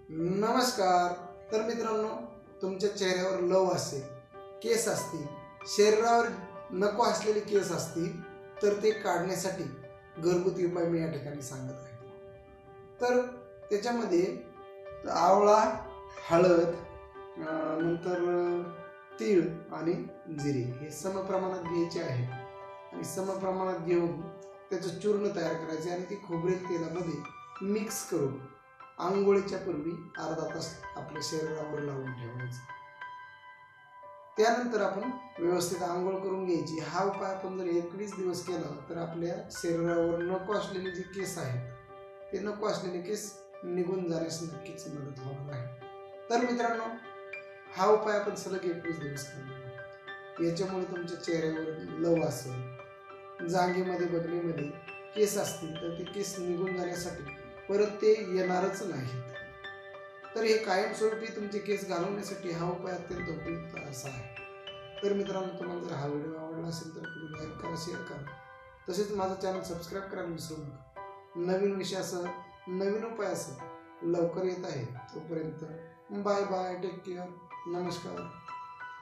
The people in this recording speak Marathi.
नमस्कार। तर मित्रांनो, तुमच्या चेहऱ्यावर लव असेल, केस असतील, शरीरावर नको असलेले केस असतील तर ते काढण्यासाठी घरगुती उपाय मी या ठिकाणी सांगत आहे। तर त्याच्यामध्ये आवळा, हळद, नंतर तीळ आणि जिरे हे सम प्रमाणात घ्यायचे आहे आणि सम प्रमाणात घेऊन त्याचं चूर्ण तयार करायचे आणि ती खोबरेल तेलामध्ये मिक्स करून आंघोळीच्या पूर्वी अर्धा तास आपल्या शरीरावर लावून ठेवायचं। त्यानंतर आपण व्यवस्थित आंघोळ करून घ्यायची। हा उपाय आपण जर 21 दिवस केला तर आपल्या शरीरावर नको असलेले जे केस आहेत ते नको असलेले केस निघून जाण्यास नक्कीच मदत होणार आहे। तर मित्रांनो, हा उपाय आपण सलग 21 दिवस करणार। याच्यामुळे तुमच्या चेहऱ्यावर लव असेल, जांघेमध्ये बगलीमध्ये केस असतील तर ते केस निघून जाण्यासाठी परत ते येणारच नाहीत। तर हे कायमस्वरूपी तुमचे केस घालवण्यासाठी हा उपाय अत्यंत उपयुक्त असा आहे। तर मित्रांनो, तुम्हाला जर हा व्हिडिओ आवडला असेल तर तुम्ही लाईक करा, शेअर करा, तसेच माझं चॅनल सबस्क्राईब करायला विसरू नका। नवीन विषयासह, नवीन उपायासह लवकर येत आहे। तोपर्यंत बाय बाय, टेक केअर, नमस्कार।